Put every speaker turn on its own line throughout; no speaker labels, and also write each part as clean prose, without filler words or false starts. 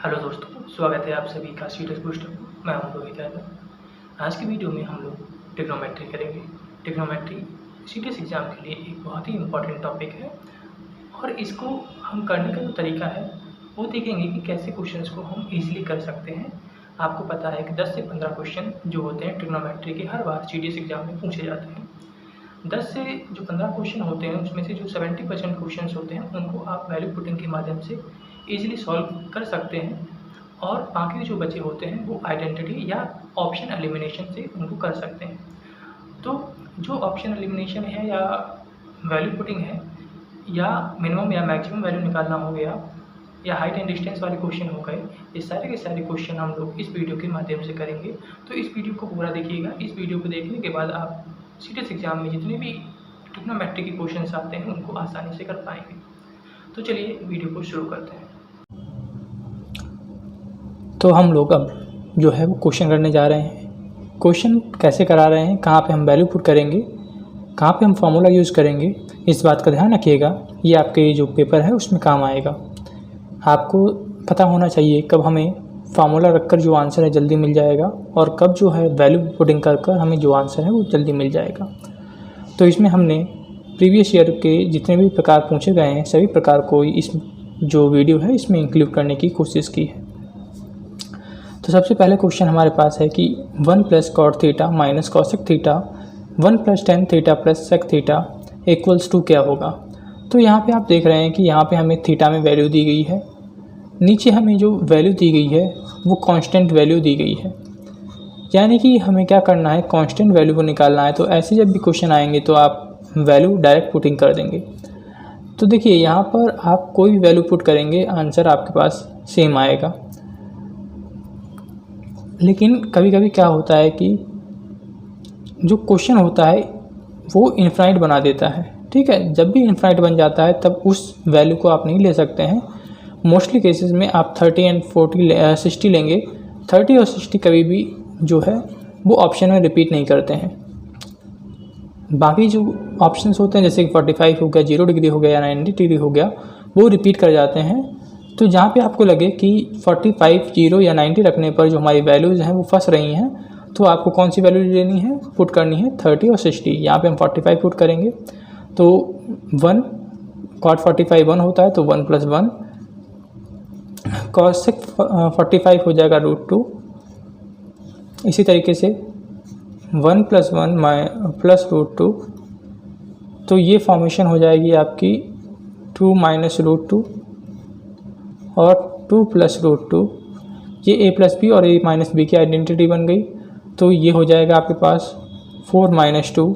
Hello दोस्तों, स्वागत है आप सभी का सीटेस बूस्टर। मैं हूं रोहित यादव। आज की वीडियो में हम लोग ट्रिग्नोमेट्री करेंगे। ट्रिग्नोमेट्री सीटेस एग्ज़ाम के लिए एक बहुत ही इम्पॉर्टेंट टॉपिक है और इसको हम करने का जो तरीका है वो देखेंगे कि कैसे क्वेश्चंस को हम इजीली कर सकते हैं। आपको पता है कि 10 से 15 क्वेश्चन जो होते हैं ट्रिग्नोमेट्री के हर बार सीटीएस एग्ज़ाम में पूछे जाते हैं। 10 से जो 15 क्वेश्चन होते हैं उसमें से जो 70% क्वेश्चन होते हैं उनको आप वैल्यू पुटिंग के माध्यम से ईजिली सॉल्व कर सकते हैं और बाकी जो बचे होते हैं वो आइडेंटिटी या ऑप्शन एलिमिनेशन से उनको कर सकते हैं। तो जो ऑप्शन एलिमिनेशन है या वैल्यू पुटिंग है या मिनिमम या मैक्सिमम वैल्यू निकालना हो गया या हाइट एंड डिस्टेंस वाले क्वेश्चन हो गए, ये सारे के सारे क्वेश्चन हम लोग इस वीडियो के माध्यम से करेंगे। तो इस वीडियो को पूरा देखिएगा। इस वीडियो को देखने के बाद आप सीटीएस एग्ज़ाम में जितने भी ट्रिग्नोमेट्री के क्वेश्चन आते हैं उनको आसानी से कर पाएंगे। तो चलिए वीडियो को शुरू करते हैं।
तो हम लोग अब जो है वो क्वेश्चन करने जा रहे हैं। क्वेश्चन कैसे करा रहे हैं, कहाँ पे हम वैल्यू पुट करेंगे, कहाँ पे हम फार्मूला यूज़ करेंगे, इस बात का ध्यान रखिएगा। ये आपके जो पेपर है उसमें काम आएगा। आपको पता होना चाहिए कब हमें फार्मूला रखकर जो आंसर है जल्दी मिल जाएगा और कब जो है वैल्यू पुटिंग कर हमें जो आंसर है वो जल्दी मिल जाएगा। तो इसमें हमने प्रीवियस ईयर के जितने भी प्रकार पूछे गए हैं सभी प्रकार को इस जो वीडियो है इसमें इंक्लूड करने की कोशिश की है। तो सबसे पहले क्वेश्चन हमारे पास है कि 1 + cot theta minus cosec theta 1 + tan theta plus sec theta equals to क्या होगा। तो यहाँ पे आप देख रहे हैं कि यहाँ पे हमें थीटा में वैल्यू दी गई है, नीचे हमें जो वैल्यू दी गई है वो कांस्टेंट वैल्यू दी गई है। यानी कि हमें क्या करना है, कांस्टेंट वैल्यू को निकालना है। तो ऐसे जब भी क्वेश्चन आएंगे तो आप वैल्यू डायरेक्ट पुटिंग कर देंगे। तो देखिए यहाँ पर आप कोई भी वैल्यू पुट करेंगे आंसर आपके पास सेम आएगा। लेकिन कभी कभी क्या होता है कि जो क्वेश्चन होता है वो इनफाइनाइट बना देता है। ठीक है, जब भी इनफाइनाइट बन जाता है तब उस वैल्यू को आप नहीं ले सकते हैं। मोस्टली केसेस में आप 30 एंड 60 लेंगे। 30 और 60 कभी भी जो है वो ऑप्शन में रिपीट नहीं करते हैं। बाकी जो ऑप्शंस होते हैं जैसे कि 45 हो गया, 0 डिग्री हो गया या 90 डिग्री हो गया, वो रिपीट कर जाते हैं। तो जहाँ पे आपको लगे कि 45, 0 या 90 रखने पर जो हमारी वैल्यूज़ हैं वो फंस रही हैं, तो आपको कौन सी वैल्यू लेनी है, पुट करनी है 30 और 60। यहाँ पे हम 45 पुट करेंगे तो 1 cot 45 1 होता है तो 1 + 1 cosec 45 हो जाएगा √2। इसी तरीके से 1 + 1 प्लस √2, तो ये फॉर्मेशन हो जाएगी आपकी 2 - √2 और 2 + √2। ये a + b और a - b की आइडेंटिटी बन गई। तो ये हो जाएगा आपके पास 4 - 2,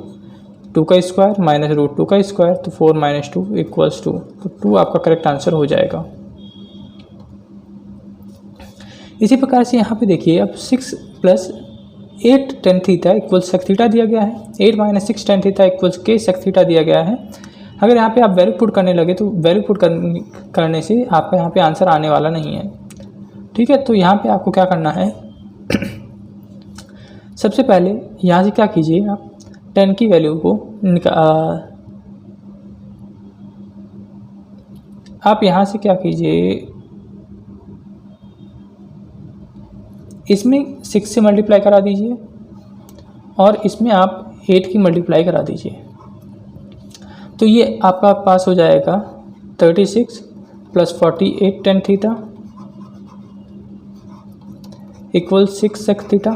2 का स्क्वायर माइनस √2 का स्क्वायर, तो 4 - 2 = 2। तो 2 आपका करेक्ट आंसर हो जाएगा। इसी प्रकार से यहाँ पे देखिए अब 6 + 8 tan theta equals sec theta दिया गया है। 8 - 6 tan theta equals k sec theta दिया गया है। अगर यहाँ पे आप वैल्यू पुट करने लगे तो वैल्यू पुट करने से आपका यहाँ पे आंसर आने वाला नहीं है। ठीक है, तो यहाँ पे आपको क्या करना है सबसे पहले यहाँ से क्या कीजिए, आप 10 की वैल्यू को आप यहाँ से क्या कीजिए, इसमें 6 से मल्टीप्लाई करा दीजिए और इसमें आप 8 की मल्टीप्लाई करा दीजिए। तो ये आपका पास हो जाएगा 36 + 48 tan theta equals 6 sec theta.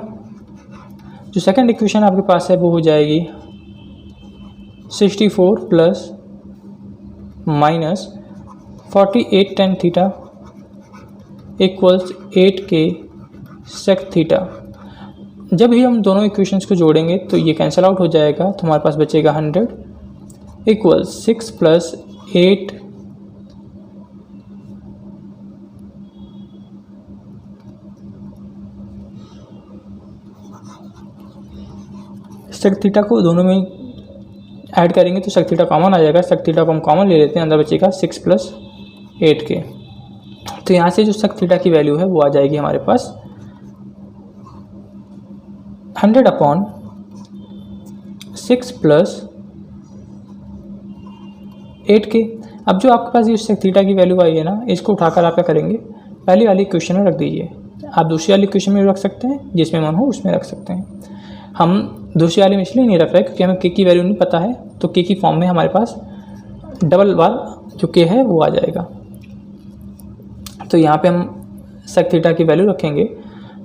जो सेकंड इक्वेशन आपके पास है वो हो जाएगी 64 + -48 tan theta equals 8k sec theta. जब भी हम दोनों इक्वेशंस को जोड़ेंगे तो ये कैंसिल आउट हो जाएगा, तो हमारे पास बचेगा 100 इक्वल्स 6 + 8 sec थीटा को दोनों में ऐड करेंगे तो sec थीटा कॉमन आ जाएगा। sec थीटा को हम कॉमन ले लेते हैं, अंदर बचेगा 6 + 8k। तो यहाँ से जो sec थीटा की वैल्यू है वो आ जाएगी हमारे पास 100/6 + 8k। अब जो आपके पास ये sec थीटा की वैल्यू आई है ना, इसको उठाकर आप क्या करेंगे, पहली वाली इक्वेशन में रख दीजिए। आप दूसरी वाली इक्वेशन में रख सकते हैं, जिसमें मन हो उसमें रख सकते हैं। हम दूसरी वाले में इसलिए नहीं रख रहे क्योंकि हमें के की वैल्यू नहीं पता है, तो के की फॉर्म में हमारे पास डबल बार जो के है वो आ जाएगा। तो यहाँ पे हम सेक थीटा की वैल्यू रखेंगे।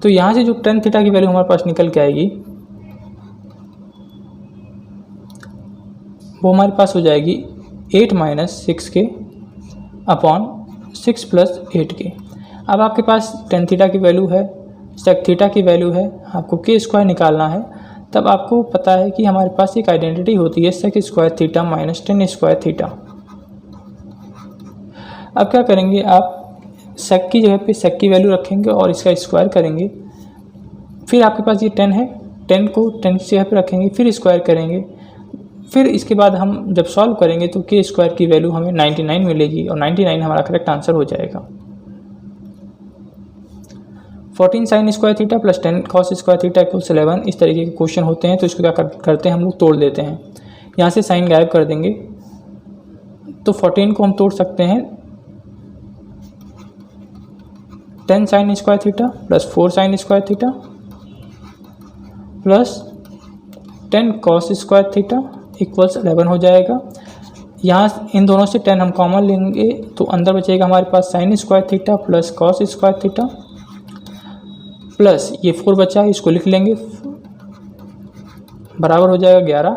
तो यहाँ से जो टेन थीटा की वैल्यू हमारे पास निकल के आएगी वो हमारे पास हो जाएगी 8 - 6 के अपॉन 6 + 8 के। अब आपके पास टेन थीटा की वैल्यू है, सेक थीटा की वैल्यू है, आपको के स्क्वायर निकालना है। तब आपको पता है कि हमारे पास एक आइडेंटिटी होती है sec square theta minus tan square theta. अब क्या करेंगे, आप सेक की जगह पे सेक की वैल्यू रखेंगे और इसका स्क्वायर करेंगे। फिर आपके पास ये 10 है, 10 को 10 की जगह पे रखेंगे, फिर स्क्वायर करेंगे। फिर इसके बाद हम जब सॉल्व करेंगे तो के स्क्वायर की वैल्यू हमें 99 मिलेगी और 99 हमारा करेक्ट आंसर हो जाएगा। 14 sin square theta plus 10 cos square theta equals 11। इस तरीके के क्वेश्चन होते हैं तो इसको क्या करते हैं हम लोग तोड़ देते हैं। यहाँ से साइन गायब कर देंगे तो 14 को हम तोड़ सकते हैं 10 sin square theta plus 4 sin square theta plus 10 cos square theta equals 11 हो जाएगा। यहाँ इन दोनों से 10 हम कॉमन लेंगे तो अंदर बचेगा हमारे पास sin square theta plus cos square theta plus ये 4 बचा है, इसको लिख लेंगे, बराबर हो जाएगा 11।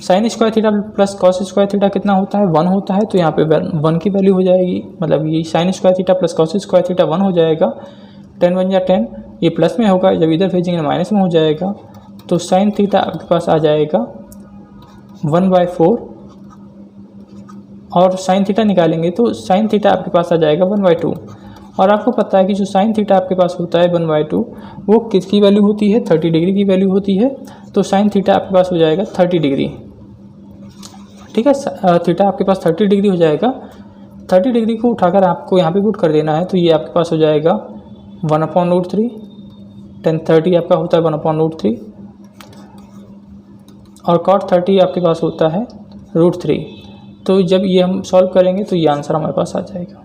sin square theta plus cos square theta कितना होता है, 1 होता है। तो यहाँ पे 1 की वैल्यू हो जाएगी, मतलब ये sin square theta plus cos square theta 1 हो जाएगा। 10 × 10, ये प्लस में होगा, जब इधर भेजेंगे माइनस में हो जाएगा। तो sin थीटा आपके पास आ जाएगा 1/4 और sin थीटा निकालेंगे तो sin थीटा आपके पास आ जाएगा 1/2। और आपको पता है कि जो sin थीटा आपके पास होता है 1/2 वो किसकी वैल्यू होती है, 30 डिग्री की वैल्यू होती है। तो sin थीटा आपके पास हो जाएगा 30 डिग्री। ठीक है, थीटा आपके पास 30 डिग्री हो जाएगा। 30 डिग्री को उठाकर आपको यहाँ पे पुट कर देना है तो ये आपके पास हो जाएगा 1/√3। 1030 आपका होता है 1/√3 और cot 30 आपके पास होता है √3। तो जब ये हम सॉल्व करेंगे तो ये आंसर हमारे पास आ जाएगा।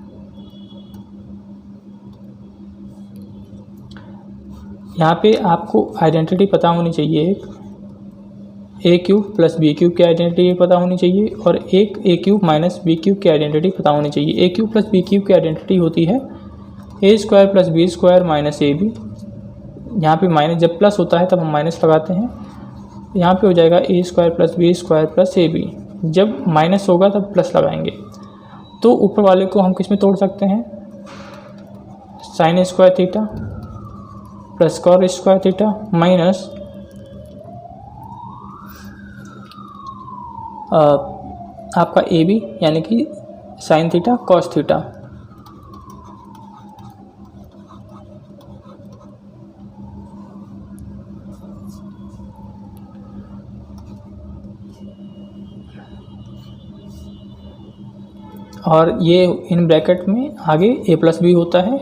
यहाँ पे आपको आइडेंटिटी पता होनी चाहिए, एक a³ प्लस b³ की आइडेंटिटी पता होनी चाहिए और एक a³ माइनस b³ की आइडेंटिटी पता होनी चाहिए। a³ प्लस b³ की आइडेंटिटी होती है a² plus b² minus ab। यहाँ पे माइनस जब प्लस होता है तब हम माइनस लगाते हैं। यहाँ पे हो जाएगा a² plus b² plus ab। जब माइनस होगा तब प्लस लगाएंगे। तो ऊपर वाले को हम किस में तोड़ सकते हैं, sin square theta plus cos square theta minus आपका ए बी यानी कि sin थीटा cos थीटा। और ये इन ब्रैकेट में आगे a प्लस बी होता है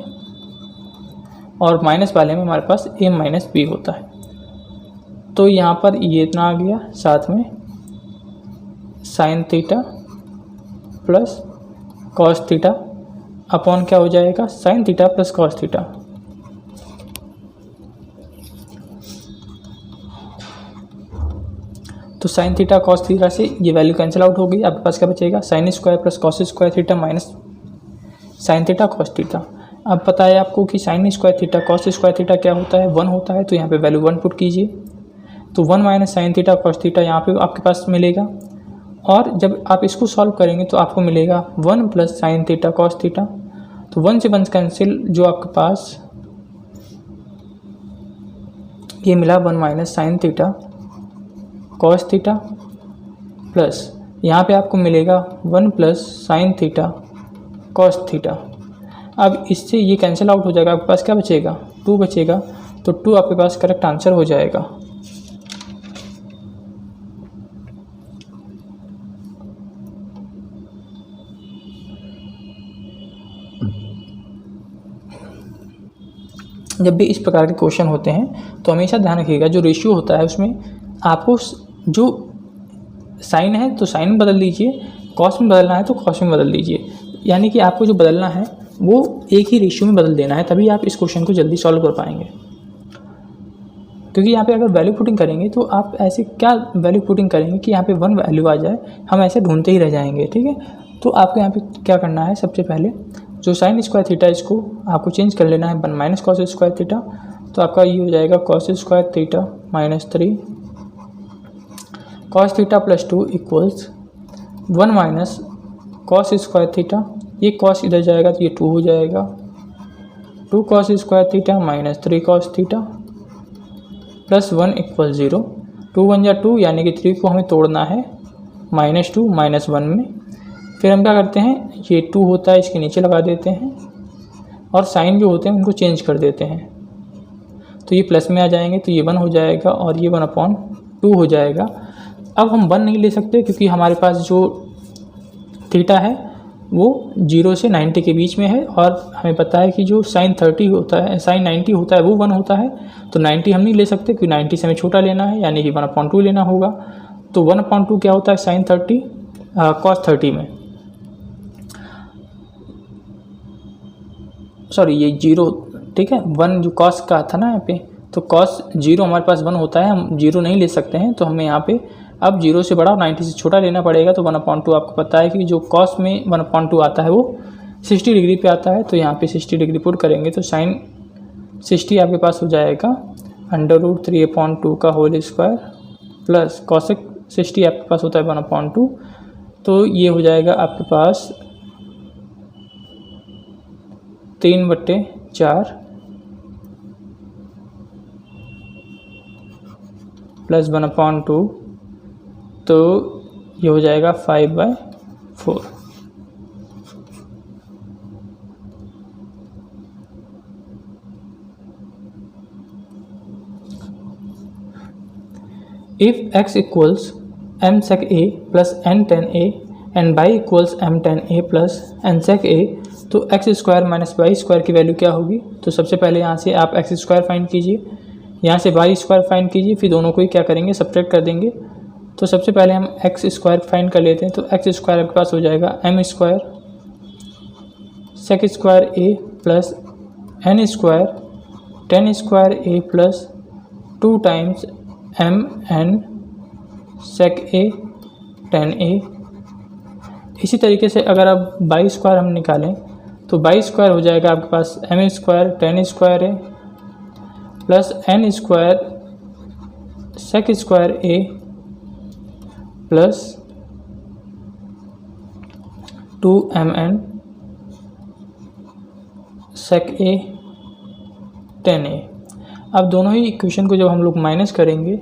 और माइनस वाले में हमारे पास a माइनस बी होता है। तो यहाँ पर ये इतना आ गया, साथ में sin theta plus cos theta upon क्या हो जाएगा, sin theta plus cos theta. तो sin थीटा cos थीटा से ये वैल्यू कैंसिल आउट हो गई। आपके पास क्या बचेगा, sin square plus cos square theta minus sin theta cos theta. अब पता है आपको कि sin square theta cos square theta क्या होता है, 1 होता है। तो यहाँ पे वैल्यू 1 पुट कीजिए तो 1 minus sin theta cos theta यहाँ पे आपके पास मिलेगा। और जब आप इसको सॉल्व करेंगे तो आपको मिलेगा 1 plus sin theta cos theta. तो 1 से 1 कैंसिल, जो आपके पास ये मिला 1 minus sin theta cos theta plus यहाँ पे आपको मिलेगा 1 plus sin theta cos theta. अब इससे ये कैंसिल आउट हो जाएगा, आपके पास क्या बचेगा, 2 बचेगा। तो 2 आपके पास करेक्ट आंसर हो जाएगा। जब भी इस प्रकार के क्वेश्चन होते हैं तो हमेशा ध्यान रखिएगा, जो रेशियो होता है उसमें आपको जो साइन है तो साइन में बदल दीजिए, कॉस में बदलना है तो कॉस में बदल दीजिए। यानी कि आपको जो बदलना है वो एक ही रेशियो में बदल देना है, तभी आप इस क्वेश्चन को जल्दी सॉल्व कर पाएंगे। क्योंकि यहाँ पे अगर वैल्यू पुटिंग करेंगे तो आप ऐसे क्या वैल्यू पुटिंग करेंगे कि यहाँ पे 1 वैल्यू आ जाए, हम ऐसे ढूंढते ही रह जाएंगे। ठीक है, तो आपको यहाँ पे क्या करना है, सबसे पहले जो साइन स्क्वायर थीटा इसको आपको चेंज कर लेना है 1 माइनस कॉस स्क्वायर थीटा। तो आपका ये हो जाएगा cos square theta minus 3 cos theta plus 2 equals 1 minus cos square theta, ये कॉस इधर जाएगा तो ये 2 हो जाएगा, 2 cos square theta minus 3 cos theta plus 1 equal 0। 2 1 जा 2 यानी कि 3 को हमें तोड़ना है -2 -1 में। फिर हम क्या करते हैं, ये 2 होता है इसके नीचे लगा देते हैं और साइन जो होते हैं उनको चेंज कर देते हैं, तो ये प्लस में आ जाएंगे, तो ये 1 हो जाएगा और ये 1/2 हो जाएगा। अब हम 1 नहीं ले सकते क्योंकि हमारे पास जो थीटा है वो 0 से 90 के बीच में है और हमें पता है कि जो साइन 30 होता है, साइन 90 होता है वो 1 होता है, तो 90 हम नहीं ले सकते क्योंकि 90 से हमें छोटा लेना है, यानी कि 1/2 लेना होगा। तो 1/2 क्या होता है साइन 30 कॉस 30 में, सॉरी ये 0, ठीक है 1 जो कॉस का था ना यहाँ पे, तो कॉस 0 हमारे पास 1 होता है, हम 0 नहीं ले सकते हैं, तो हमें यहाँ पे अब 0 से बड़ा और 90 से छोटा लेना पड़ेगा। तो 1/2 आपको पता है कि जो कॉस में 1/2 आता है वो 60 डिग्री पे आता है, तो यहाँ पे 60 डिग्री पुट करेंगे तो साइन 60 आपके पास हो जाएगा √3/2 का होल स्क्वायर प्लस कॉसेक 60 आपके पास होता है 1/2, तो ये हो जाएगा आपके पास 3/4 प्लस 1/2, तो ये हो जाएगा 5/4। If x equals m sec a plus n tan a and y equals m tan a plus n sec a, तो x square minus y square की वैल्यू क्या होगी। तो सबसे पहले यहाँ से आप एक्स स्क्वायर फाइंड कीजिए, यहाँ से वाई स्क्वायर फाइंड कीजिए, फिर दोनों को ही क्या करेंगे सब्ट्रैक्ट कर देंगे। तो सबसे पहले हम एक्स स्क्वायर फाइंड कर लेते हैं, तो एक्स स्क्वायर आपके पास हो जाएगा m square sec square a plus n square tan square a plus 2 times m n sec a tan a। इसी तरीके से अगर अब बाई स्क्वायर हम निकालें तो बाई स्क्वायर हो जाएगा आपके पास m square tan square a plus n square sec square a plus 2mn sec a tan a। अब दोनों ही इक्वेशन को जब हम लोग माइनस करेंगे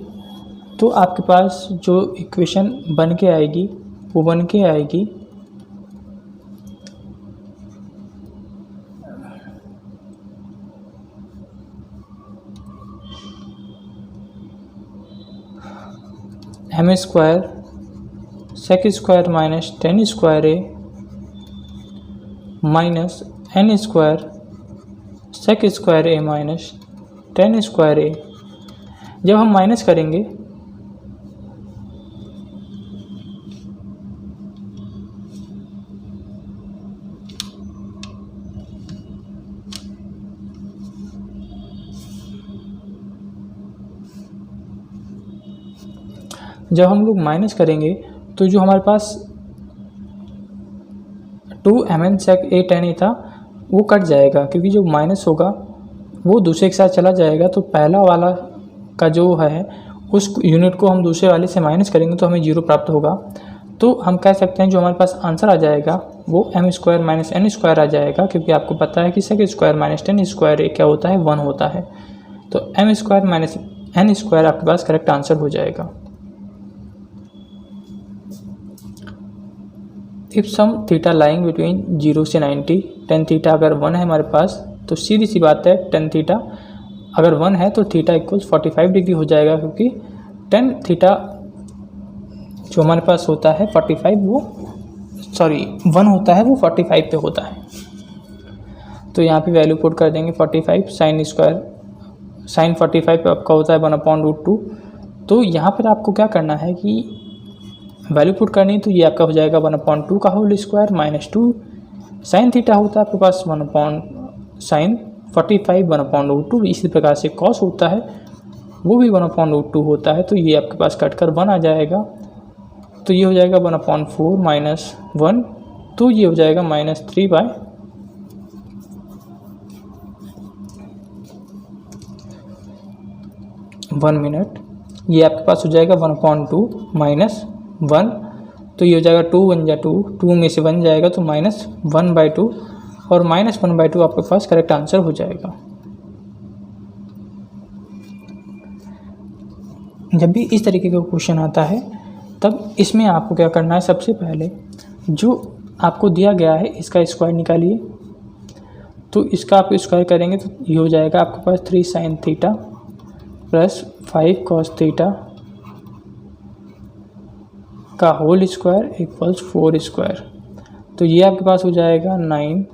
तो आपके पास जो इक्वेशन बन के आएगी वो बन के आएगी m square sec square minus tan square a minus n square sec square a minus tan square a। जब हम माइनस करेंगे तो जो हमारे पास 2mn sec a tan a था वो कट जाएगा, क्योंकि जो माइनस होगा वो दूसरे के साथ चला जाएगा। तो पहला वाला का जो है उस यूनिट को हम दूसरे वाले से माइनस करेंगे तो हमें 0 प्राप्त होगा। तो हम कह सकते हैं जो हमारे पास आंसर आ जाएगा वो m square minus n square आ जाएगा, क्योंकि आपको पता है कि sec square minus tan square a क्या होता है 1 होता है। तो m square minus n square आपके पास करेक्ट आंसर हो जाएगा। If some theta lying between 0 से 90, tan थीटा अगर 1 है हमारे पास तो सीधी सी बात है tan थीटा अगर 1 है तो थीटा इक्वल्स 45 डिग्री हो जाएगा, क्योंकि tan थीटा जो हमारे पास होता है 45 वो 1 होता है वो 45 पे होता है। तो यहाँ पे वैल्यू पुट कर देंगे 45 साइन स्क्वायर साइन 45 पे आपका होता है 1/√2। तो यहाँ पर आपको क्या करना है कि वैल्यू पुट करनी, तो ये आपका हो जाएगा 1/2 का whole square minus 2 sine theta होता है आपके पास 1/sin 45 1/√2। इसी प्रकार से कॉस होता है वो भी 1/√2 होता है। तो ये आपके पास कट कर 1 आ जाएगा, तो ये हो जाएगा 1/4 माइनस 1, तो ये हो जाएगा -3/1 मिनट। ये आपके पास हो जाएगा 1/2 माइनस 1, तो ये हो जाएगा 2 1 जा 2, 2 में से 1 जाएगा तो -1/2, और -1/2 आपके पास करेक्ट आंसर हो जाएगा। जब भी इस तरीके का क्वेश्चन आता है तब इसमें आपको क्या करना है, सबसे पहले जो आपको दिया गया है इसका स्क्वायर निकालिए। तो इसका आप स्क्वायर करेंगे तो ये हो जाएगा आपके पास 3 sin theta plus 5 cos theta का होल स्क्वायर इक्वल्स 4 स्क्वायर। तो ये आपके पास हो जाएगा 9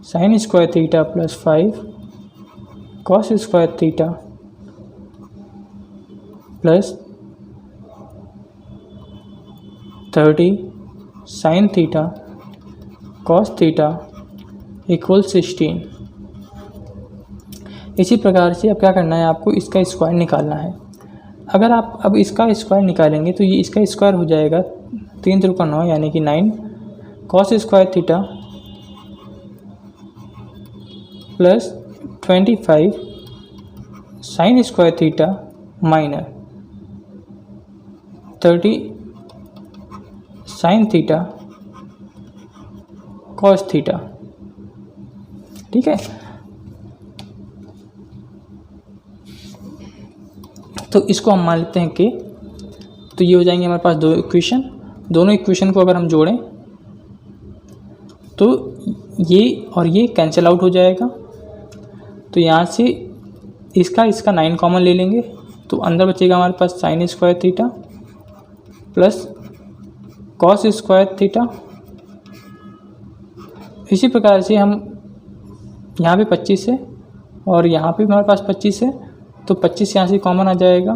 sin square theta plus 5 cos square theta plus 30 sin theta cos theta equal 16। इसी प्रकार से अब क्या करना है, आपको इसका स्क्वायर निकालना है। अगर आप अब इसका स्क्वायर निकालेंगे तो ये इसका स्क्वायर हो जाएगा 3 3 का 9 यानी कि 9 cos square theta plus 25 sin square theta minus 30 sin theta cos theta. ठीक है, तो इसको हम मान लेते हैं कि तो ये हो जाएंगे हमारे पास दो इक्वेशन। दोनों इक्वेशन को अगर हम जोड़ें तो ये और ये कैंसिल आउट हो जाएगा। तो यहाँ से इसका 9 कॉमन ले लेंगे तो अंदर बचेगा हमारे पास sin square theta plus cos square theta. इसी प्रकार से हम यहाँ पे 25 है और यहाँ पे हमारे पास 25 है, तो 25 यहाँ से कॉमन आ जाएगा।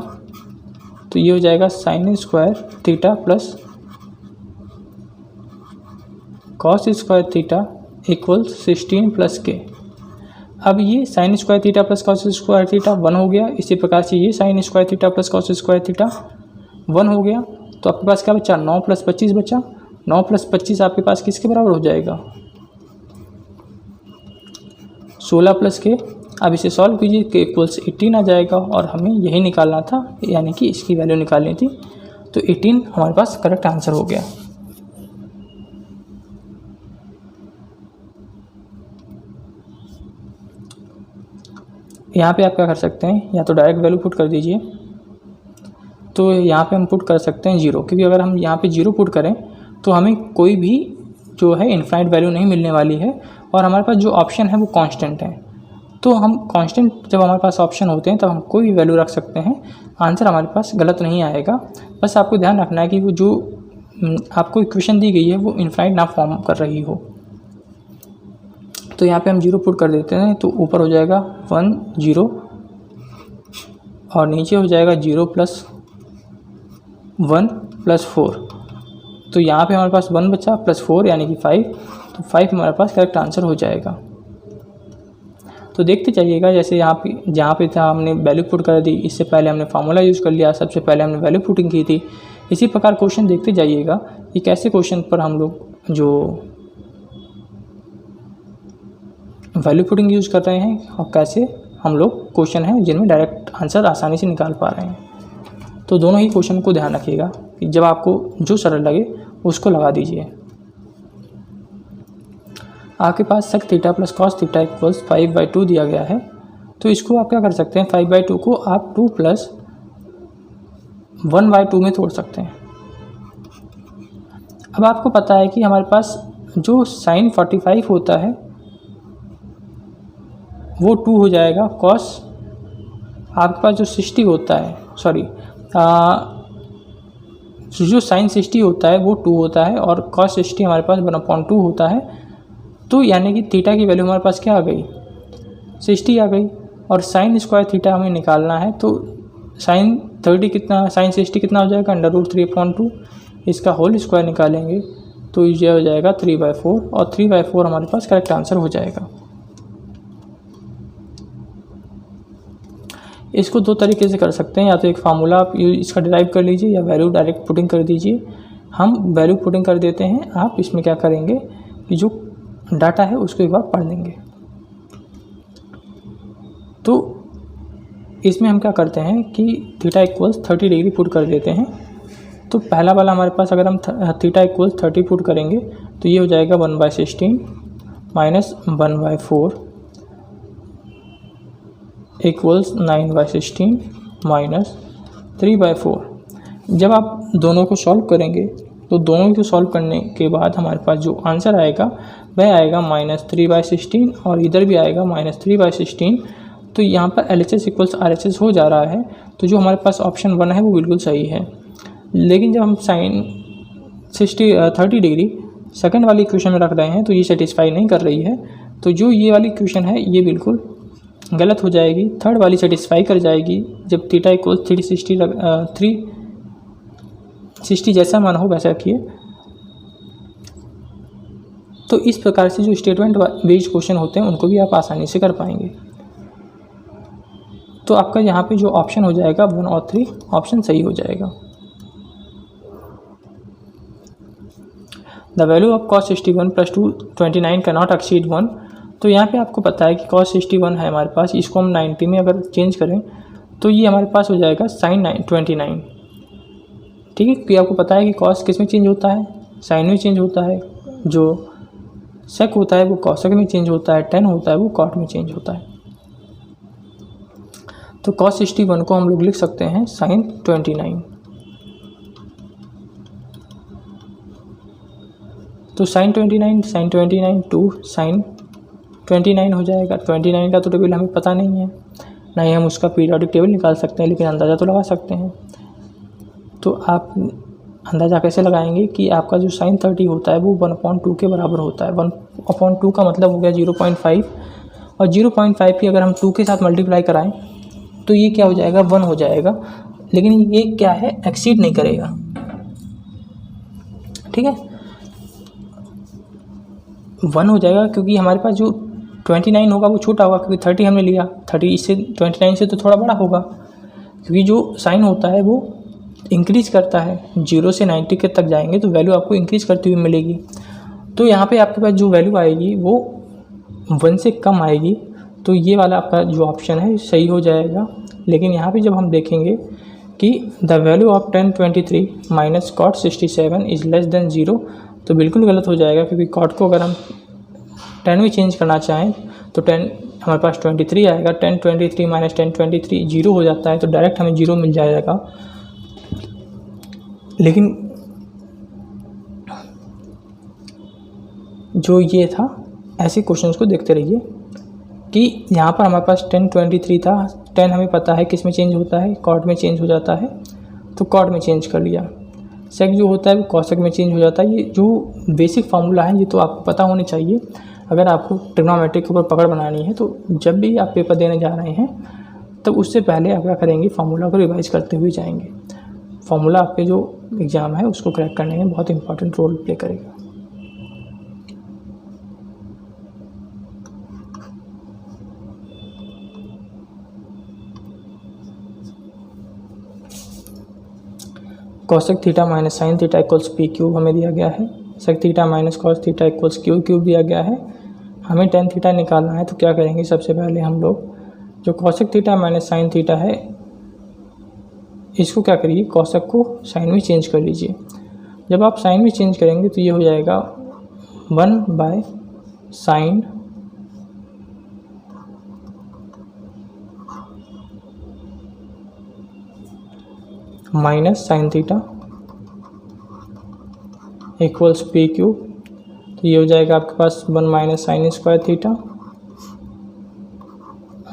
तो ये हो जाएगा sin square theta plus cos square theta equal 16 plus के। अब ये sin square theta plus cos square theta 1 हो गया। इसी प्रकार से ये sin square theta plus cos square theta 1 हो गया। तो आपके पास क्या बचा, 9 + 25 बचा। 9 + 25 आपके पास किसके बराबर हो जाएगा, 16 प्लस के। अब इसे सॉल्व कीजिए के इक्वल्स 18 आ जाएगा, और हमें यही निकालना था, यानी कि इसकी वैल्यू निकालनी थी। तो 18 हमारे पास करेक्ट आंसर हो गया। यहाँ पे आप क्या कर सकते हैं, या तो डायरेक्ट वैल्यू पुट कर दीजिए। तो यहाँ पे हम पुट कर सकते हैं 0, क्योंकि अगर हम यहाँ पे 0 पुट करें तो हमें कोई भी जो है इनफाइनाइट वैल्यू नहीं मिलने वाली है, और हमारे पास जो ऑप्शन है वो कांस्टेंट है। तो हम कांस्टेंट जब हमारे पास ऑप्शन होते हैं तब हम कोई भी वैल्यू रख सकते हैं, आंसर हमारे पास गलत नहीं आएगा। बस आपको ध्यान रखना है कि वो जो आपको इक्वेशन दी गई है वो इनफाइनाइट ना फॉर्म कर रही हो। तो यहाँ पे हम 0 पुट कर देते हैं, तो ऊपर हो जाएगा 1 0 और नीचे हो जाएगा 0 + 1 + 4। तो यहाँ पे हमारे पास 1 बचा प्लस 4 यानी कि 5। तो 5 हमारे पास करेक्ट आंसर हो जाएगा। तो देखते जाइएगा, जैसे जहाँ पे था हमने वैल्यू पुट कर दी, इससे पहले हमने फार्मूला यूज़ कर लिया, सबसे पहले हमने वैल्यू पुटिंग की थी। इसी प्रकार क्वेश्चन देखते जाइएगा कि कैसे क्वेश्चन पर हम लोग जो वैल्यू पुटिंग यूज़ कर रहे हैं और कैसे हम लोग क्वेश्चन हैं जिनमें डायरेक्ट आंसर आसानी से निकाल पा रहे हैं। तो दोनों ही क्वेश्चन को ध्यान रखिएगा कि जब आपको जो सरल लगे उसको लगा दीजिए। आपके पास sec theta plus cos theta equals 5/2 दिया गया है। तो इसको आप क्या कर सकते हैं, 5/2 को आप 2 + 1/2 में तोड़ सकते हैं। अब आपको पता है कि हमारे पास जो sin 45 होता है वो 2 हो जाएगा, cos आपके पास जो 60 होता है, सॉरी जो sin 60 होता है वो 2 होता है, और cos 60 हमारे पास 1/2 होता है। तो यानी कि थीटा की वैल्यू हमारे पास क्या आ गई, 60 आ गई। और sin स्क्वायर थीटा हमें निकालना है, तो sin 60 कितना हो जाएगा, √3/2। इसका होल स्क्वायर निकालेंगे तो ये हो जाएगा 3/4 और 3/4 हमारे पास करेक्ट आंसर हो जाएगा। इसको दो तरीके से कर सकते हैं, या तो एक फार्मूला आप इसका डिराइव कर लीजिए या वैल्यू डायरेक्ट पुटिंग कर दीजिए। हम वैल्यू पुटिंग कर देते हैं, आप इसमें क्या करेंगे कि जो डाटा है उसको एक बार पढ़ लेंगे। तो इसमें हम क्या करते हैं कि थीटा इक्वल्स 30 डिग्री पुट कर देते हैं। तो पहला वाला हमारे पास अगर हम थीटा इक्वल्स 30 पुट करेंगे तो ये हो जाएगा 1/16 माइनस 1/4 इक्वल्स 9/16 माइनस 3/4। जब आप दोनों को सॉल्व करेंगे तो दोनों को सॉल्व करने के बाद हमारे पास जो आंसर आएगा वह आएगा -3/16 और इधर भी आएगा -3/16। तो यहाँ पर LHS इक्वल्स RHS हो जा रहा है। तो जो हमारे पास ऑप्शन 1 है वो बिल्कुल सही है। लेकिन जब हम साइन 30 डिग्री सेकंड वाली इक्वेशन में रख रहे हैं तो ये सेटिस्फाई नहीं कर रही है। तो जो ये वाली इक्वेशन है ये बिल्कुल गलत हो जाएगी। थर्ड वाली सेटिस्फाई कर जाएगी। जब थीटा इक्वल्स 360 जैसा मान हो वैसा रखिए। तो इस प्रकार से जो स्टेटमेंट बेस्ड क्वेश्चन होते हैं उनको भी आप आसानी से कर पाएंगे। तो आपका यहाँ पे जो ऑप्शन हो जाएगा 1 और 3 ऑप्शन सही हो जाएगा। The value of cos 61 + 229 can not exceed 1। तो यहाँ पे आपको पता है कि cos 61 है हमारे पास, इसको हम 90 में अगर चेंज करें तो ये हमारे पास हो जाएगा sin 29। ठीक है, क्योंकि आपको पता है कि cos किस में चेंज होता है, साइन में चेंज होता है, जो sec होता है वो cosec में चेंज होता है, tan होता है वो cot में चेंज होता है। तो cos 61 को हम लोग लिख सकते हैं sin 29। तो sin 29 2 sin 29 हो जाएगा। 29 का तो टेबल हमें पता नहीं है, ना ही हम उसका पीरियोडिक टेबल निकाल सकते हैं, लेकिन अंदाज़ा तो लगा सकते हैं। तो आप अंदाज़ा कैसे लगाएंगे कि आपका जो sin 30 होता है वो 1/2 के बराबर होता है। 1/2 का मतलब हो गया 0.5 और 0.5 की अगर हम 2 के साथ मल्टीप्लाई कराएं तो ये क्या हो जाएगा 1 हो जाएगा। लेकिन ये क्या है एक्सीड नहीं करेगा। ठीक है, 1 हो जाएगा क्योंकि हमारे पास जो 29 होगा वो छोटा होगा, क्योंकि 30 हमने लिया, 30 इससे 29 से तो थोड़ा बड़ा होगा, क्योंकि जो साइन होता है वो इंक्रीज करता है। 0 से 90 के तक जाएंगे तो वैल्यू आपको इंक्रीज करती हुई मिलेगी। तो यहाँ पे आपके पास जो वैल्यू आएगी वो 1 से कम आएगी। तो ये वाला आपका जो ऑप्शन है सही हो जाएगा। लेकिन यहाँ पे जब हम देखेंगे कि the value of tan 23 minus cot 67 is less than 0, तो बिल्कुल गलत हो जाएगा, क्योंकि cot को अगर हम 10 में चेंज करना चाहें तो 10 हमारे पास 23 आएगा। tan 23 माइनस tan 23 0 हो जाता है, तो डायरेक्ट हमें 0 मिल जाएगा। लेकिन जो ये था, ऐसे क्वेश्चंस को देखते रहिए कि यहाँ पर हमारे पास tan 23 था, tan हमें पता है किस में चेंज होता है, cot में चेंज हो जाता है, तो cot में चेंज कर लिया। sec जो होता है वो cosec में चेंज हो जाता है। ये जो बेसिक फार्मूला है ये तो आपको पता होने चाहिए अगर आपको ट्रिग्नोमेट्री के ऊपर पकड़ बनानी है। तो जब भी आप पेपर देने जा रहे हैं तब उससे पहले आप क्या करेंगे, फार्मूला को रिवाइज करते हुए जाएंगे। फार्मूला आपके जो एग्ज़ाम है उसको क्रैक करने में बहुत इंपॉर्टेंट रोल प्ले करेगा। cosec theta minus sine theta equals P cube हमें दिया गया है। sec theta minus cos theta equals Q cube दिया गया है। हमें tan थीटा निकालना है, तो क्या करेंगे, सबसे पहले हम लोग जो cosec theta minus sine theta है इसको क्या करिए, cosec को साइन में चेंज कर लीजिए। जब आप साइन में चेंज करेंगे तो ये हो जाएगा 1/sin minus sine theta equals P cube. तो ये हो जाएगा आपके पास 1 minus sine square theta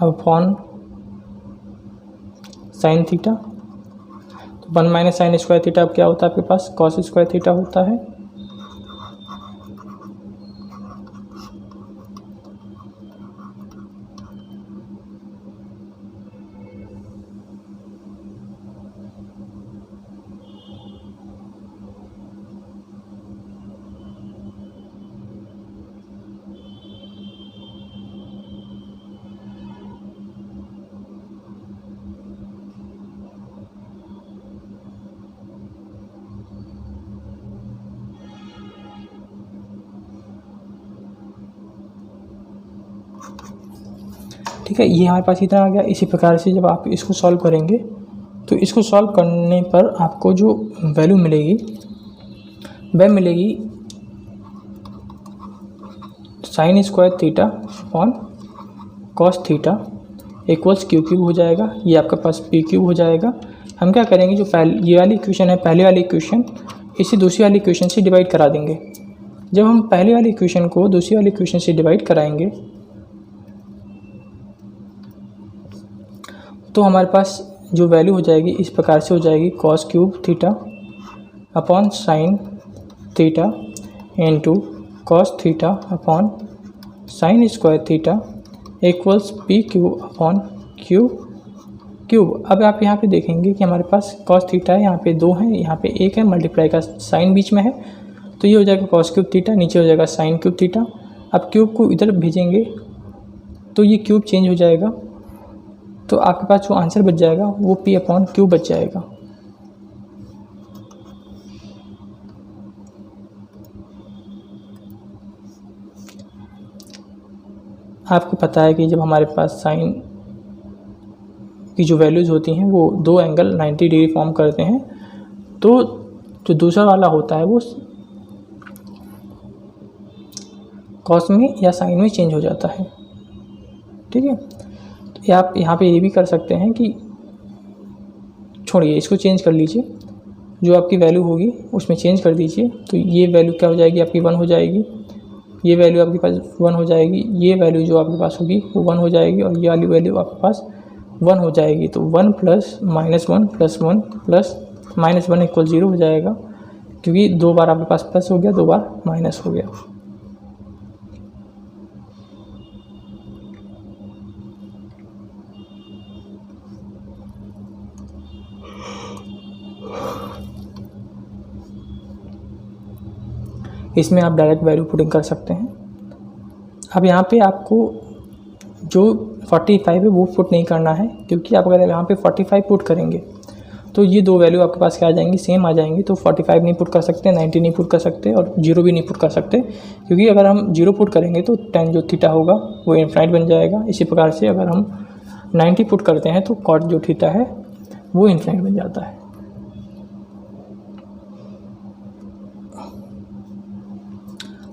upon sine theta. तो 1 माइनस साइन स्क्वायर थीटा अब क्या होता है आपके पास, कॉस स्क्वायर थीटा होता है। ठीक है, ये हमारे पास इतना आ गया। इसी प्रकार से जब आप इसको सॉल्व करेंगे तो इसको सॉल्व करने पर आपको जो वैल्यू मिलेगी वह मिलेगी sign square theta upon cos theta equals Q cube हो जाएगा। ये आपके पास पी क्यूब हो जाएगा। हम क्या करेंगे, जो ये वाली इक्वेशन है, पहले वाली इक्वेशन, इसी दूसरी वाली इक्वेशन से डिवाइड करा देंगे। जब हम पहले वाली इक्वेशन को दूसरी वाली इक्वेशन से डिवाइड कराएंगे तो हमारे पास जो वैल्यू हो जाएगी इस प्रकार से हो जाएगी, cos cube theta upon sine theta into cos theta upon sine square theta equals P cube upon cube. अब आप यहाँ पे देखेंगे कि हमारे पास कॉस थीटा है, यहाँ पे 2 है, यहाँ पे 1 है, मल्टीप्लाई का साइन बीच में है, तो ये हो जाएगा कॉस क्यूब थीटा, नीचे हो जाएगा साइन क्यूब थीटा। अब क्यूब को इधर भेजेंगे तो ये क्यूब चेंज हो जाएगा, तो आपके पास जो आंसर बच जाएगा वो पी अपॉन क्यूब बच जाएगा। आपको पता है कि जब हमारे पास साइन की जो वैल्यूज़ होती हैं वो 2 एंगल 90 डिग्री फॉर्म करते हैं, तो जो दूसरा वाला होता है वो कॉस में या साइन में चेंज हो जाता है। ठीक है, तो आप यहाँ पे ये भी कर सकते हैं कि छोड़िए, इसको चेंज कर लीजिए, जो आपकी वैल्यू होगी उसमें चेंज कर दीजिए, तो ये वैल्यू क्या हो जाएगी आपकी 1 हो जाएगी, ये वैल्यू आपके पास 1 हो जाएगी, ये वैल्यू जो आपके पास होगी वो 1 हो जाएगी, और ये वाली वैल्यू आपके पास 1 हो जाएगी। तो 1 प्लस -1 प्लस 1 प्लस -1 इक्वल 0 हो जाएगा, क्योंकि 2 बार आपके पास प्लस हो गया, 2 बार माइनस हो गया। इसमें आप डायरेक्ट वैल्यू पुटिंग कर सकते हैं। अब यहाँ पे आपको जो 45 है वो पुट नहीं करना है, क्योंकि आप अगर यहाँ पे 45 पुट करेंगे तो ये 2 वैल्यू आपके पास क्या आ जाएंगी, सेम आ जाएंगी। तो 45 नहीं पुट कर सकते, 90 नहीं पुट कर सकते, और 0 भी नहीं पुट कर सकते, क्योंकि अगर हम 0 पुट करेंगे तो tan जो थीटा होगा वो इनफाइनाइट बन जाएगा। इसी प्रकार से अगर हम 90 पुट करते हैं तो cot जो थीटा है वो इनफाइनाइट बन जाता है।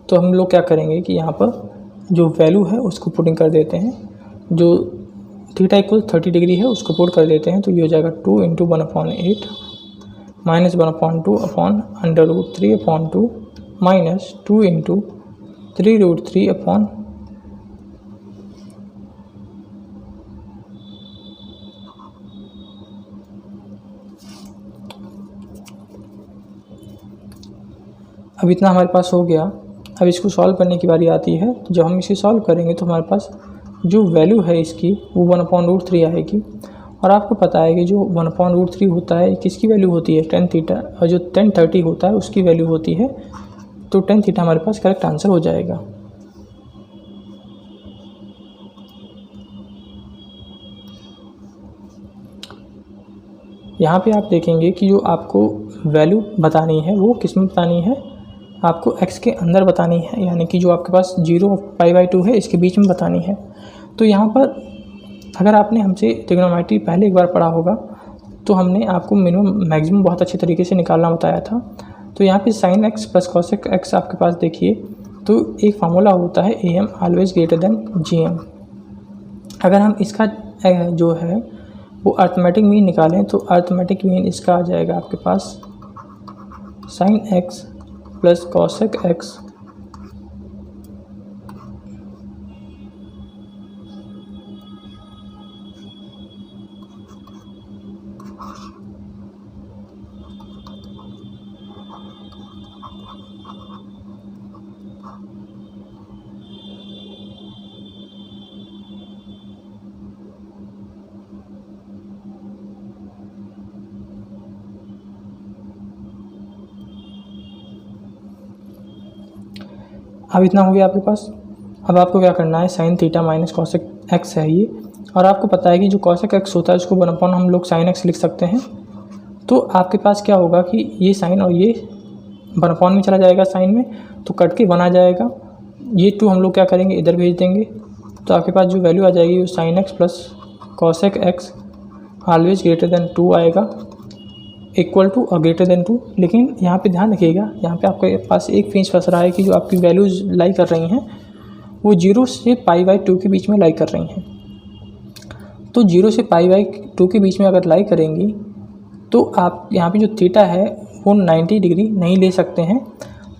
तो हम लोग क्या करेंगे कि यहाँ पर जो वैल्यू है उसको पुटिंग कर देते हैं, जो थीटा इक्वल 30 डिग्री है उसको पुट कर देते हैं, तो ये हो जाएगा 2 × 1/8 माइनस 1/2 अपॉन √3/2 माइनस 2 × 3√3 अपॉन अब इतना हमारे पास हो गया। अब इसको सॉल्व करने की बारी आती है। तो जब हम इसे सॉल्व करेंगे तो हमारे पास जो वैल्यू है इसकी वो 1/√3 आएगी, और आपको पता है कि जो 1/√3 होता है किसकी वैल्यू होती है, tan थीटा, और जो tan 30 होता है उसकी वैल्यू होती है। तो tan थीटा हमारे पास करेक्ट आंसर हो जाएगा। यहाँ पे आप देखेंगे कि जो आपको वैल्यू बतानी है वो किस में बतानी है, आपको x के अंदर बतानी है, यानी कि जो आपके पास 0 और π/2 है इसके बीच में बतानी है। तो यहाँ पर अगर आपने हमसे ट्रिग्नोमेट्री पहले एक बार पढ़ा होगा तो हमने आपको मिनिमम मैक्सिमम बहुत अच्छे तरीके से निकालना बताया था। तो यहाँ पे sin x plus cos x आपके पास देखिए, तो एक फार्मूला होता है am always greater than gm। अगर हम इसका जो है वो अर्थमेटिक मीन निकालें तो अर्थमेटिक मीन इसका आ जाएगा आपके पास sin x plus cosec x अब इतना हो गया आपके पास। अब आपको क्या करना है, sine theta minus cosec x है ये, और आपको पता है कि जो कॉसेक एक्स होता है उसको 1/, हम लोग साइन एक्स लिख सकते हैं। तो आपके पास क्या होगा कि ये साइन और ये 1/, में चला जाएगा साइन में, तो कट के 1 आ जाएगा। ये 2 हम लोग क्या करेंगे, इधर भेज देंगे, तो आपके पास जो वैल्यू आ जाएगी वो sine x plus cosec x always greater than 2 आएगा, इक्वल टू और ग्रेटर देन 2। लेकिन यहाँ पे ध्यान रखिएगा, यहाँ पे आपके पास एक फेंस फंस रहा है कि जो आपकी वैल्यूज लाई कर रही हैं वो 0 से π/2 के बीच में लाई कर रही हैं। तो 0 से π/2 के बीच में अगर लाई करेंगी तो आप यहाँ पे जो थीटा है वो 90 डिग्री नहीं ले सकते हैं।